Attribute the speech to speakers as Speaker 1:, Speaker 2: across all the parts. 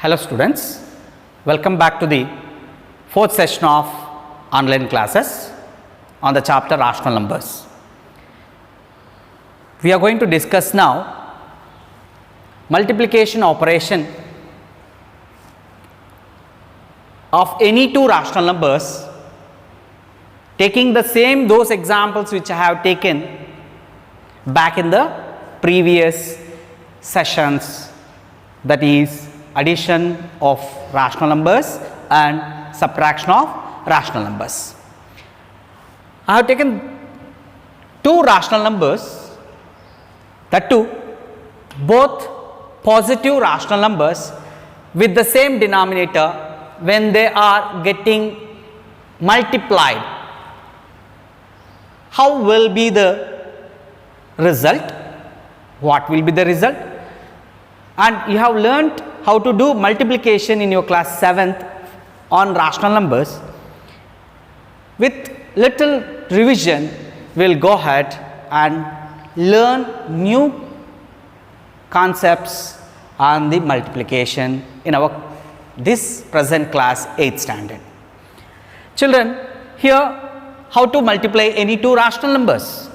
Speaker 1: Hello students, welcome back to the fourth session of online classes on the chapter rational numbers. We are going to discuss now multiplication operation of any two rational numbers, taking the same those examples which I have taken back in the previous sessions, that is addition of rational numbers and subtraction of rational numbers. I have taken two rational numbers, that too both positive rational numbers with the same denominator when they are getting multiplied. How will be the result? What will be the result? And you have learnt how to do multiplication in your class 7th on rational numbers. With little revision, we will go ahead and learn new concepts on the multiplication in our this present class 8th standard. Children, here how to multiply any two rational numbers.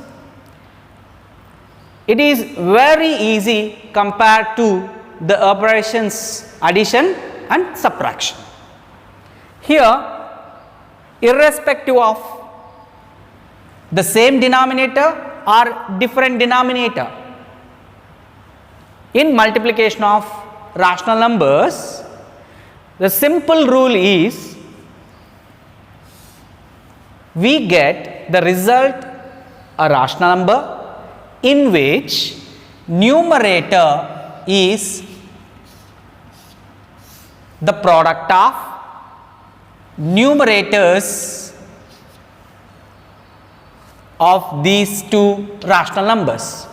Speaker 1: It is very easy compared to the operations addition and subtraction. Here, irrespective of the same denominator or different denominator, in multiplication of rational numbers, the simple rule is we get the result a rational number in which numerator is the product of numerators of these two rational numbers.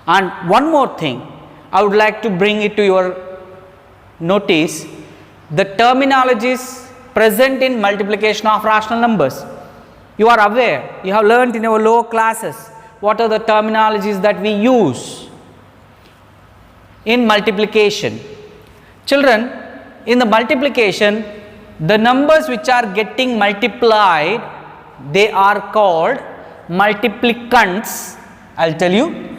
Speaker 1: And one more thing I would like to bring it to your notice, the terminologies present in multiplication of rational numbers. You are aware, you have learnt in our lower classes what are the terminologies that we use in multiplication. Children, in the multiplication, the numbers which are getting multiplied, they are called multiplicants. I will tell you,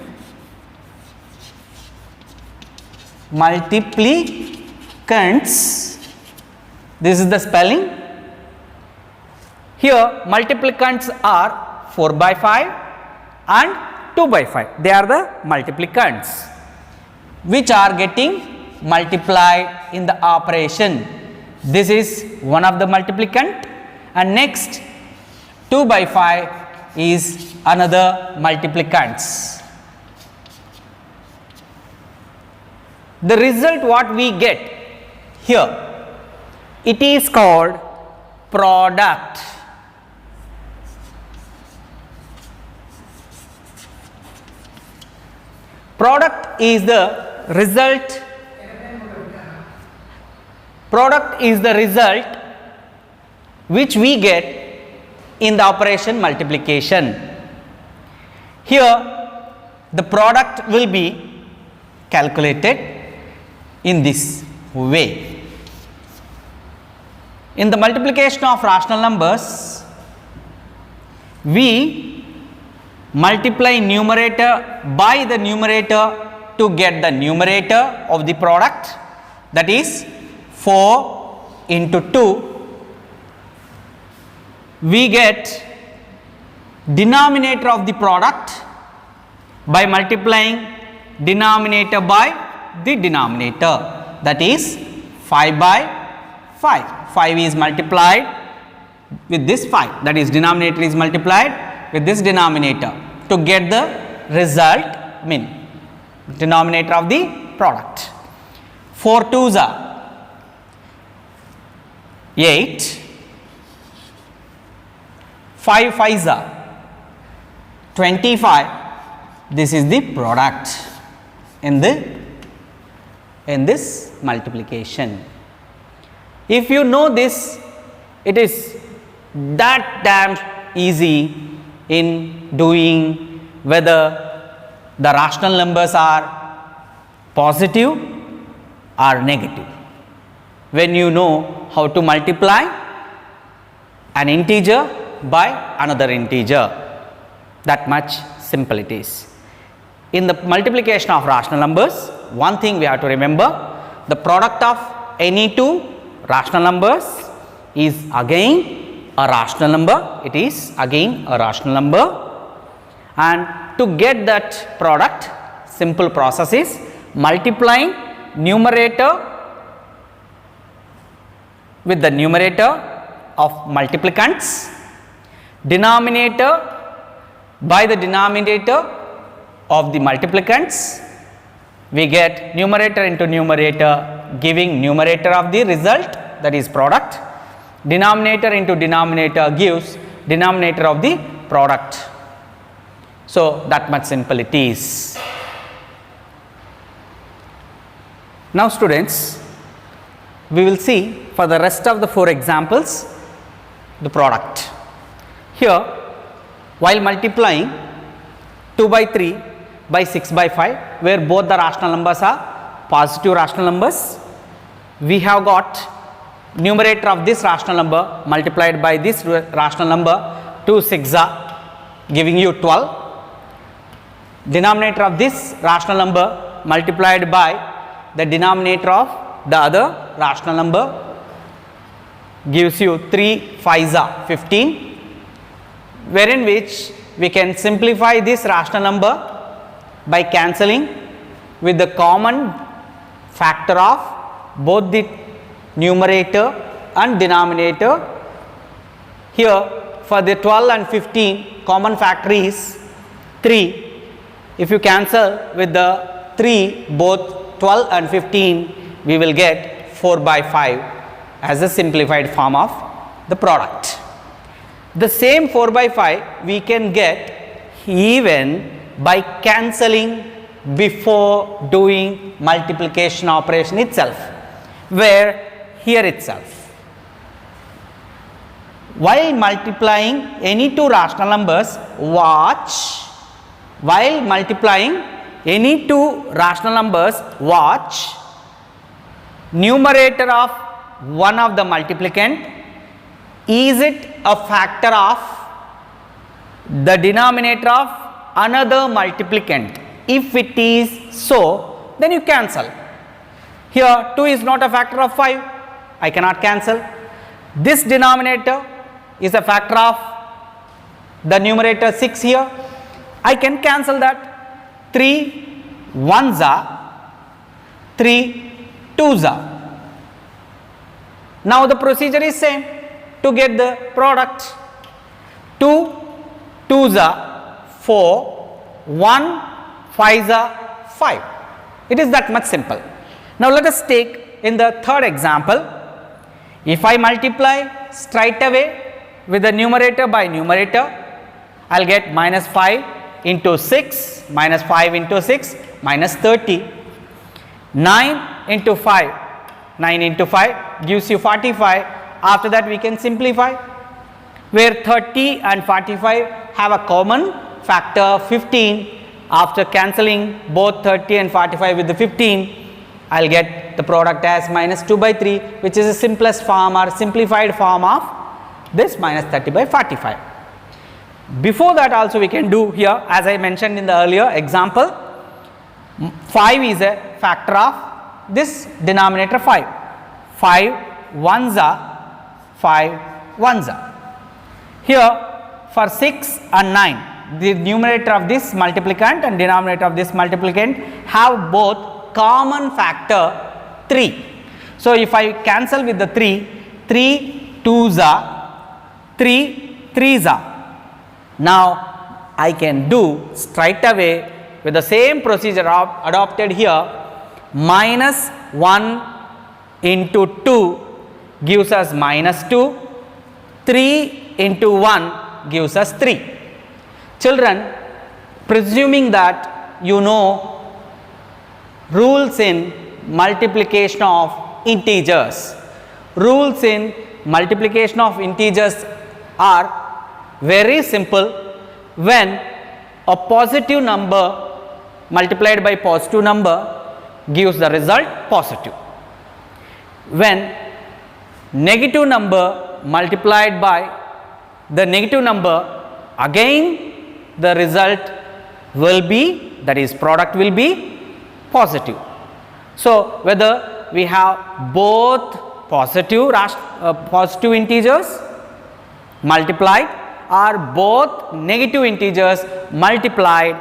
Speaker 1: multiplicants. This is the spelling. Here multiplicants are 4 by 5 and 2 by 5. They are the multiplicants which are getting multiplied in the operation. This is one of the multiplicant, and next 2 by 5 is another multiplicants. The result what we get here, it is called product. Product is the result. Product is the result which we get in the operation multiplication. Here the product will be calculated in this way. In the multiplication of rational numbers, we multiply numerator by the numerator to get the numerator of the product, that is 4 into 2. We get denominator of the product by multiplying denominator by the denominator, that is 5 by 5. 5 is multiplied with this 5, that is denominator is multiplied with this denominator to get the result, denominator of the product. 4 2s are 8, 5 5s are 25. This is the product in this multiplication. If you know this, it is that damn easy in doing whether the rational numbers are positive or negative. when you know how to multiply an integer by another integer. That much simple it is. In the multiplication of rational numbers, one thing we have to remember, the product of any two rational numbers is again a rational number. It is again a rational number, and to get that product, simple process is multiplying numerator with the numerator of multiplicants, denominator by the denominator of the multiplicants. We get numerator into numerator, giving numerator of the result, that is product. Denominator into denominator gives denominator of the product. So that much simple it is. Now students, we will see for the rest of the 4 examples the product. Here, while multiplying 2 by 3 by 6 by 5, where both the rational numbers are positive rational numbers, we have got numerator of this rational number multiplied by this rational number, 2 6 are giving you 12. Denominator of this rational number multiplied by the denominator of the other rational number gives you 3 5s are 15, wherein which we can simplify this rational number by cancelling with the common factor of both the numerator and denominator. Here for the 12 and 15, common factor is 3. If you cancel with the 3 both 12 and 15, we will get 4 by 5 as a simplified form of the product. The same 4 by 5 we can get even by cancelling before doing multiplication operation itself, where here itself, while multiplying any two rational numbers, watch, while multiplying any two rational numbers, watch, numerator of one of the multiplicand, is it a factor of the denominator of another multiplicand? If it is so, then you cancel. Here 2 is not a factor of 5, I cannot cancel. This denominator is a factor of the numerator 6 here, I can cancel that. 3 1s are, 3 2s are. Now the procedure is same to get the product. 2 2s are 4, 1 5s are 5. It is that much simple. Now let us take in the third example. If I multiply straight away with the numerator by numerator, I will get minus 5 into 6, minus 5 into 6, minus 30. 9 into 5, 9 into 5 gives you 45. After that we can simplify, where 30 and 45 have a common factor 15. After cancelling both 30 and 45 with the 15, I will get the product as minus 2 by 3, which is the simplest form or simplified form of this minus 30 by 45. Before that also we can do here, as I mentioned in the earlier example, 5 is a factor of this denominator 5. 5 1s are, 5 1s are. Here for 6 and 9, the numerator of this multiplicand and denominator of this multiplicand have both common factor 3. So if I cancel with the 3, 3 2s are, 3 3s are. Now I can do straight away with the same procedure adopted here. Minus 1 into 2 gives us minus 2, 3 into 1 gives us 3. Children, presuming that you know rules in multiplication of integers, rules in multiplication of integers are very simple. When a positive number multiplied by positive number gives the result positive. when negative number multiplied by the negative number, again the result will be, that is product will be positive. So, whether we have both positive integers multiplied or both negative integers multiplied,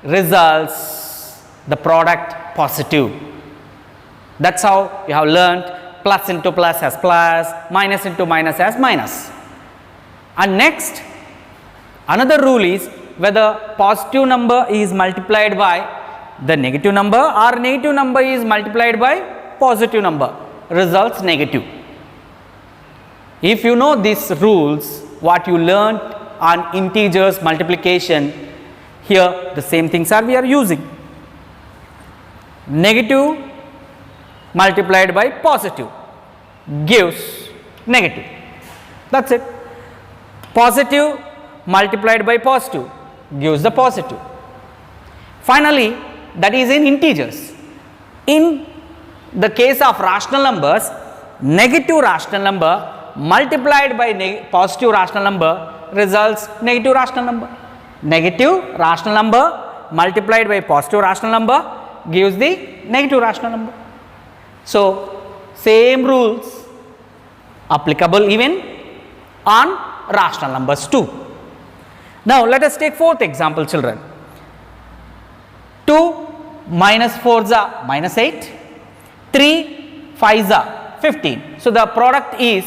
Speaker 1: results the product positive. That is how we have learnt plus into plus as plus, minus into minus as minus. And next, another rule is whether positive number is multiplied by the negative number or negative number is multiplied by positive number, results negative. If you know these rules, what you learnt on integers multiplication, here the same things we are using. Negative multiplied by positive gives negative, that is it. Positive multiplied by positive gives the positive. Finally, that is in integers. In the case of rational numbers, negative rational number multiplied by positive rational number results negative rational number. Negative rational number multiplied by positive rational number gives the negative rational number. So, same rules applicable even on rational numbers too. Now, let us take fourth example, children. 2 minus 4 is minus 8, 3 5 is 15. So, the product is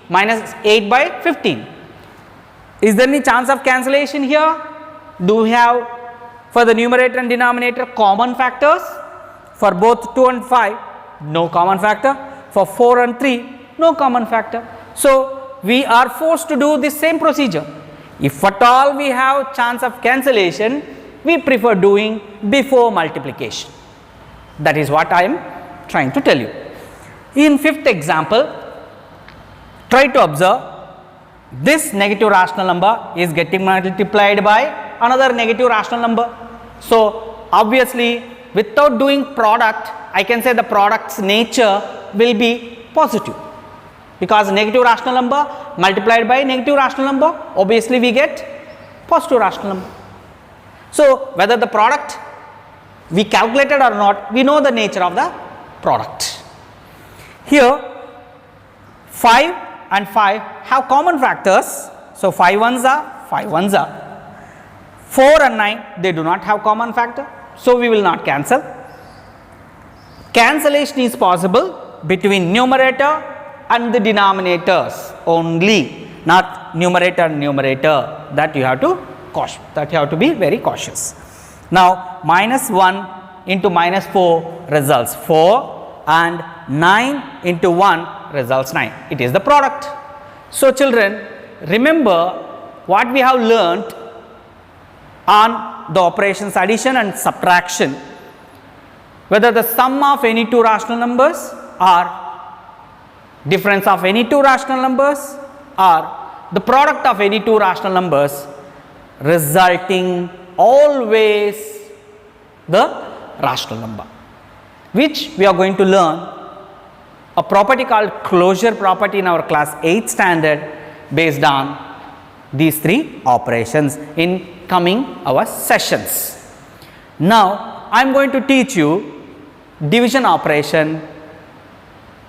Speaker 1: minus 8 by 15. Is there any chance of cancellation here? Do we have for the numerator and denominator common factors? For both 2 and 5, no common factor. For 4 and 3, no common factor. So, we are forced to do this same procedure. If at all we have chance of cancellation, we prefer doing before multiplication. That is what I am trying to tell you. In fifth example, try to observe this negative rational number is getting multiplied by another negative rational number. So, obviously, without doing product, I can say the product's nature will be positive, because negative rational number multiplied by negative rational number, obviously we get positive rational number. So, whether the product we calculated or not, we know the nature of the product. Here 5 and 5 have common factors. So, 5 ones are 5 ones are. 4 and 9, they do not have common factor. So, we will not cancel. Cancellation is possible between numerator and the denominators only, not numerator and numerator. That you have to be very cautious. Now, minus 1 into minus 4 results 4 and 9 into 1 results 9. It is the product. So, children, remember what we have learnt on the operations addition and subtraction, whether the sum of any two rational numbers or difference of any two rational numbers or the product of any two rational numbers, resulting always the rational number, which we are going to learn a property called closure property in our class 8th standard based on these three operations in coming our sessions. Now, I am going to teach you division operation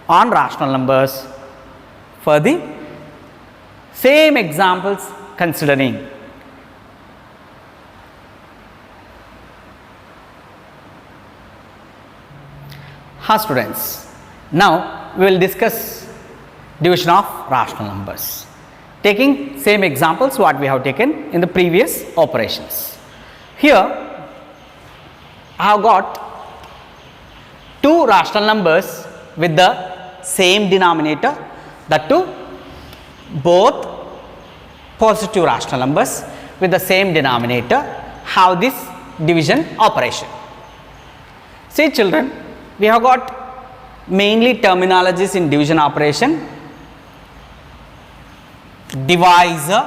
Speaker 1: on rational numbers for the same examples considering. Students, now we will discuss division of rational numbers, taking same examples what we have taken in the previous operations. Here I have got two rational numbers with the same denominator, that too both positive rational numbers with the same denominator have this division operation. See children, we have got mainly terminologies in division operation. Divisor,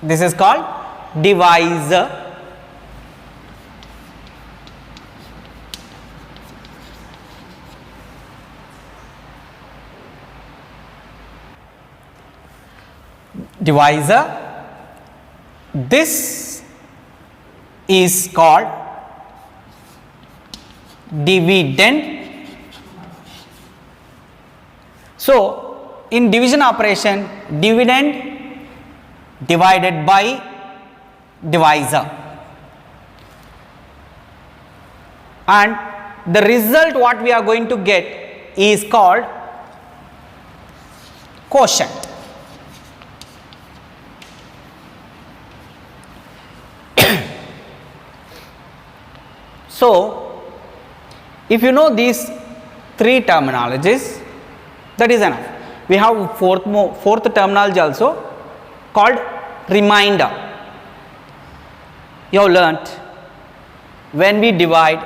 Speaker 1: this is called divisor. divisor. This is called dividend. So, in division operation, dividend divided by divisor, and the result what we are going to get is called quotient. So, if you know these three terminologies, that is enough. We have fourth terminology also called remainder. You have learnt when we divide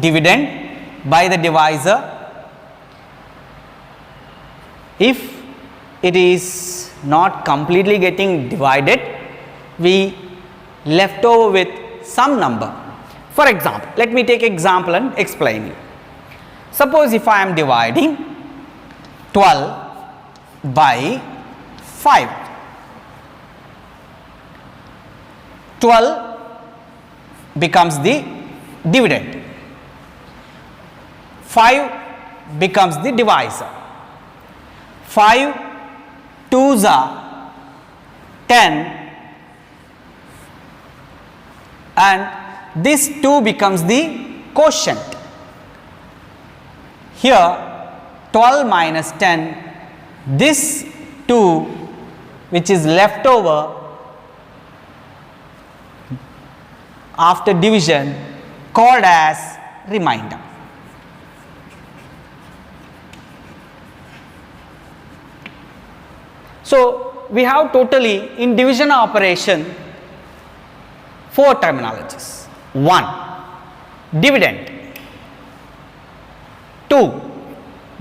Speaker 1: dividend by the divisor, if it is not completely getting divided, we left over with some number. For example, let me take example and explain you. Suppose if I am dividing 12 by 5. 12 becomes the dividend. 5 becomes the divisor. 5 2s are 10, and this 2 becomes the quotient. Here 12 minus 10, this 2 which is left over after division called as remainder. So, we have totally in division operation 4 terminologies. 1 dividend, 2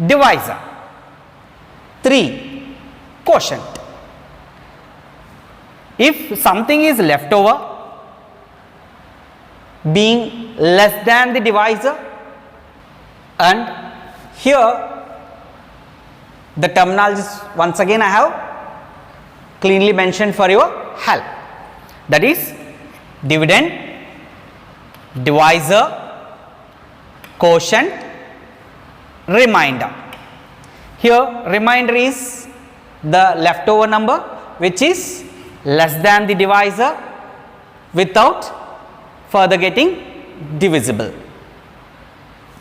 Speaker 1: divisor, 3 quotient. If something is left over being less than the divisor, and here the terminologies once again I have cleanly mentioned for your help, that is dividend, divisor, quotient, remainder. Here remainder is the leftover number which is less than the divisor without further getting divisible.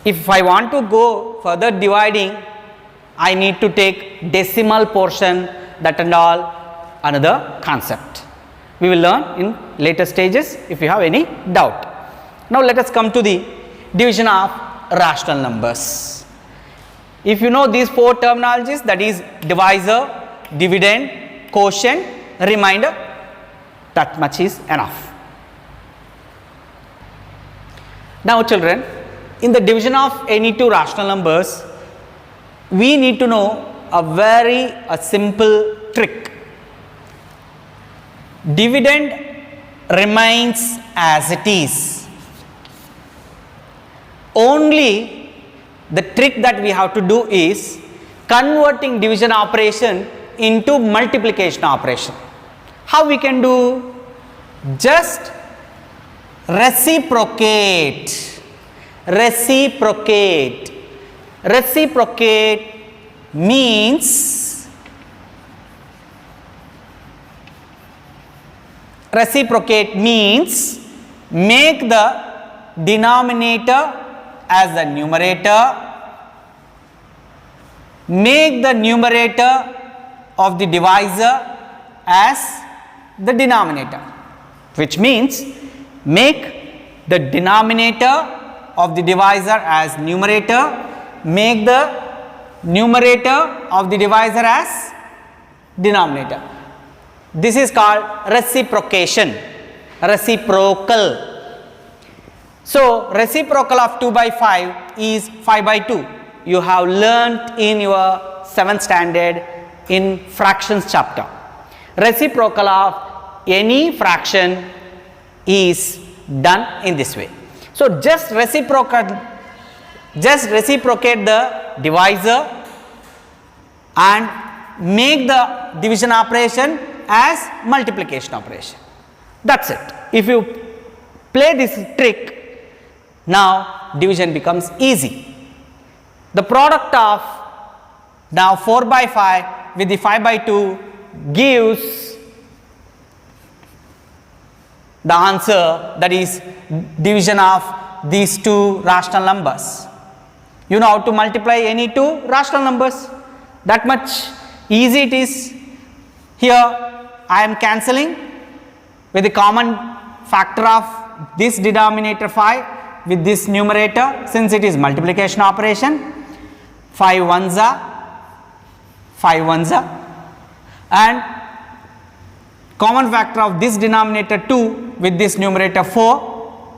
Speaker 1: If I want to go further dividing, I need to take decimal portion, that and all another concept. We will learn in later stages if you have any doubt. Now let us come to the division of rational numbers. If you know these 4 terminologies, that is divisor, dividend, quotient, remainder, that much is enough. Now children, in the division of any 2 rational numbers, we need to know a simple trick. Dividend remains as it is. Only the trick that we have to do is converting division operation into multiplication operation. How we can do? Just reciprocate. Reciprocate. Reciprocate means make the denominator as the numerator, make the numerator of the divisor as the denominator, which means make the denominator of the divisor as numerator, make the numerator of the divisor as denominator. This is called reciprocation, reciprocal. So, reciprocal of 2 by 5 is 5 by 2. You have learnt in your 7th standard in fractions chapter. Reciprocal of any fraction is done in this way. So, just reciprocate the divisor and make the division operation as multiplication operation. That's it. If you play this trick, now division becomes easy. The product of now 4 by 5 with the 5 by 2 gives the answer, that is division of these two rational numbers. You know how to multiply any two rational numbers, that much easy it is. Here I am cancelling with the common factor of this denominator 5 with this numerator, since it is multiplication operation. 5 ones are 5 ones are, and common factor of this denominator 2 with this numerator 4,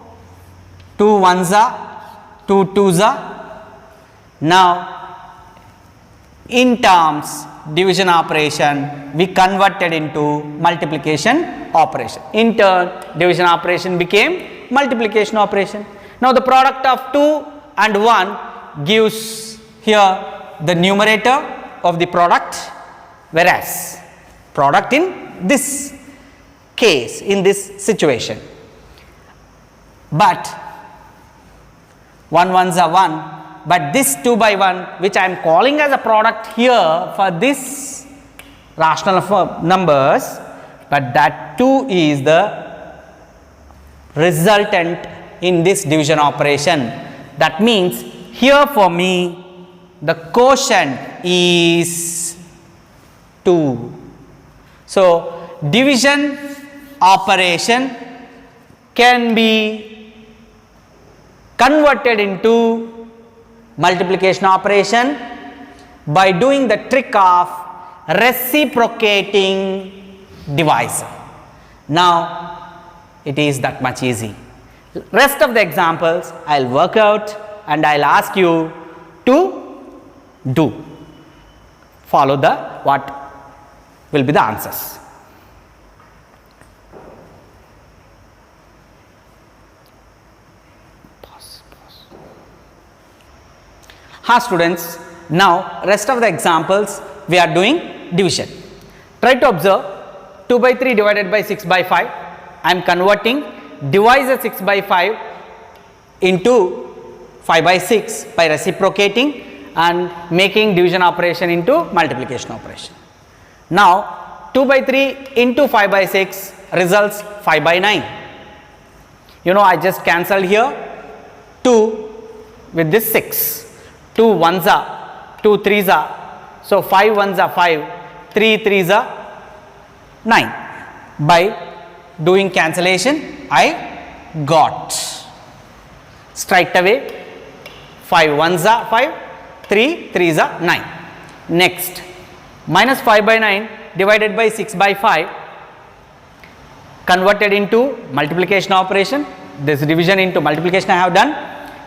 Speaker 1: 2 ones are 2 twos are. Now in terms division operation we converted into multiplication operation. In turn division operation became multiplication operation. Now the product of 2 and 1 gives here the numerator of the product, whereas product in this case, in this situation. But 1 ones are 1, but this 2 by 1 which I am calling as a product here for this rational numbers, but that 2 is the resultant in this division operation. That means here for me the quotient is 2. So division operation can be converted into multiplication operation by doing the trick of reciprocating divisor. Now it is that much easy. Rest of the examples I will work out and I will ask you to do. Follow the what will be the answers. Ha students, now rest of the examples we are doing division. Try to observe 2 by 3 divided by 6 by 5. I am converting divisor 6 by 5 into 5 by 6 by reciprocating and making division operation into multiplication operation. Now 2 by 3 into 5 by 6 results 5 by 9. You know, I just cancelled here 2 with this 6. 2 ones are 2 threes are, so 5 ones are 5, 3 threes are 9. By doing cancellation I got straight away 5 ones are 5, 3 threes are 9. Next, minus 5 by 9 divided by 6 by 5 converted into multiplication operation. This division into multiplication I have done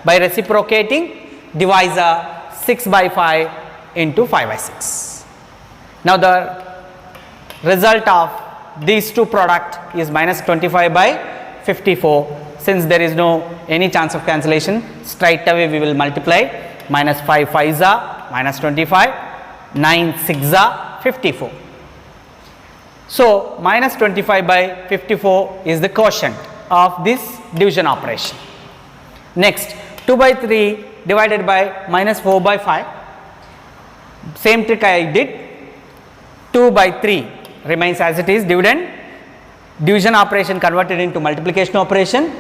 Speaker 1: by reciprocating divisor 6 by 5 into 5 by 6. Now the result of these two product is minus 25 by 54. Since there is no any chance of cancellation, straight away we will multiply. Minus 5 5s are minus 25, 9 6s are 54. So minus 25 by 54 is the quotient of this division operation. Next, 2 by 3 divided by minus 4 by 5. Same trick I did. 2 by 3 remains as it is, division operation converted into multiplication operation.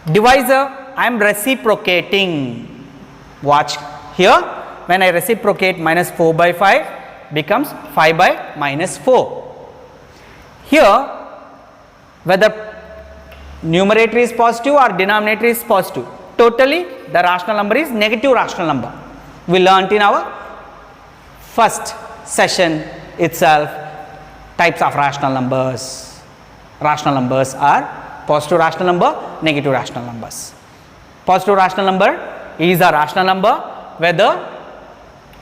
Speaker 1: Divisor I am reciprocating. Watch here, when I reciprocate minus 4 by 5 becomes 5 by minus 4. Here whether numerator is positive or denominator is positive, totally the rational number is negative rational number. We learnt in our first session itself types of rational numbers. Rational numbers are positive rational number, negative rational numbers. Positive rational number is a rational number whether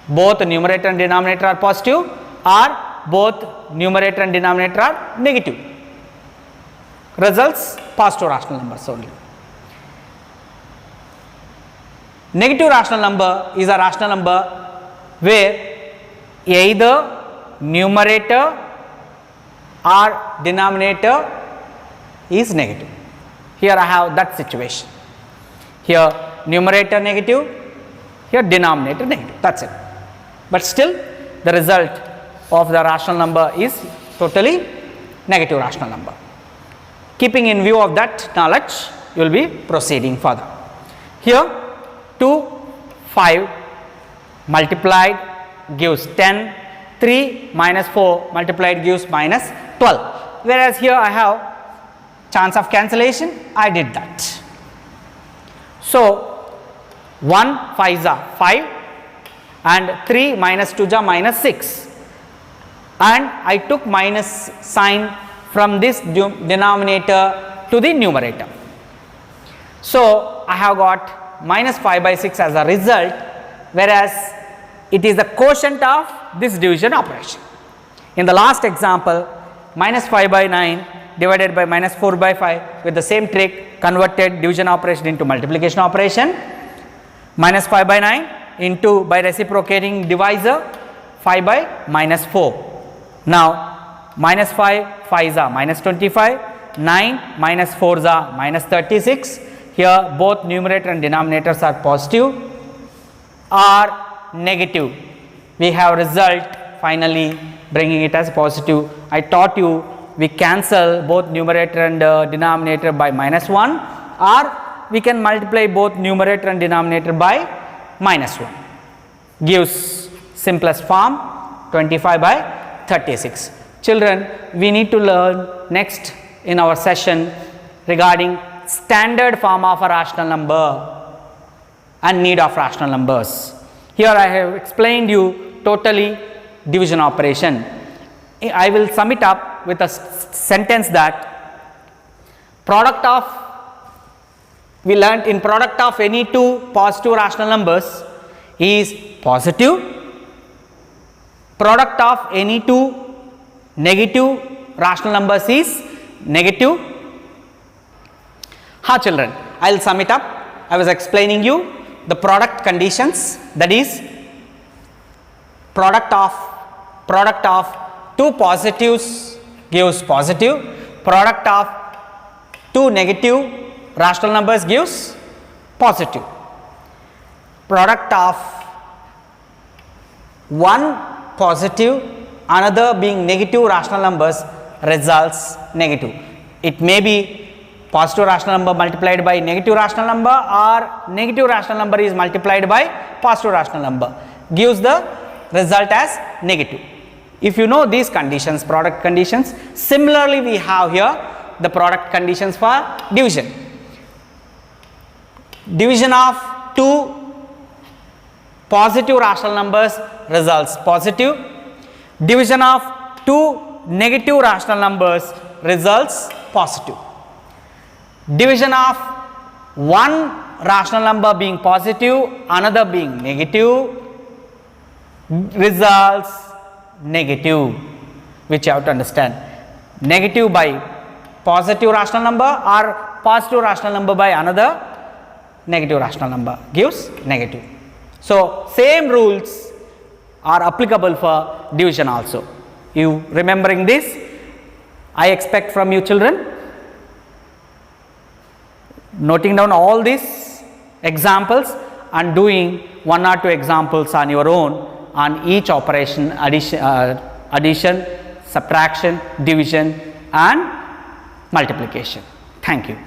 Speaker 1: both numerator and denominator are positive or both numerator and denominator are negative. Results positive rational numbers only. Negative rational number is a rational number where either numerator or denominator is negative. Here I have that situation. Here numerator negative, here denominator negative, that is it. But still the result of the rational number is totally negative rational number. Keeping in view of that knowledge, you will be proceeding further. Here 2, 5 multiplied gives 10, 3 minus 4 multiplied gives minus 12, whereas here I have chance of cancellation, I did that. So 1 5s are 5 and 3 minus 2s are minus 6, and I took minus sign from this denominator to the numerator. So I have got minus 5 by 6 as a result, whereas it is the quotient of this division operation. In the last example, minus 5 by 9 divided by minus 4 by 5, with the same trick converted division operation into multiplication operation. Minus 5 by 9 into, by reciprocating divisor, 5 by minus 4. Now minus 5 5s are minus 25, 9 minus 4s are minus 36. Here both numerator and denominators are positive or negative. We have result finally bringing it as positive. I taught you we cancel both numerator and denominator by minus 1, or we can multiply both numerator and denominator by minus 1. Gives simplest form 25 by 36. Children, we need to learn next in our session regarding standard form of a rational number and need of rational numbers. Here I have explained you totally division operation. I will sum it up with a sentence that product of, we learnt in product of any two positive rational numbers is positive, product of any two negative rational numbers is negative. Children, I will sum it up. I was explaining you the product conditions, that is product of two positives gives positive, product of two negative rational numbers gives positive, product of one positive another being negative rational numbers results negative. It may be positive rational number multiplied by negative rational number, or negative rational number is multiplied by positive rational number, gives the result as negative. If you know these conditions, product conditions, similarly we have here the product conditions for division. Division of two positive rational numbers results positive, division of two negative rational numbers results positive, division of one rational number being positive another being negative results negative, which you have to understand. Negative by positive rational number or positive rational number by another negative rational number gives negative. So same rules are applicable for division also. You remembering this, I expect from you children, noting down all these examples and doing one or two examples on your own on each operation, addition, subtraction, division and multiplication. Thank you.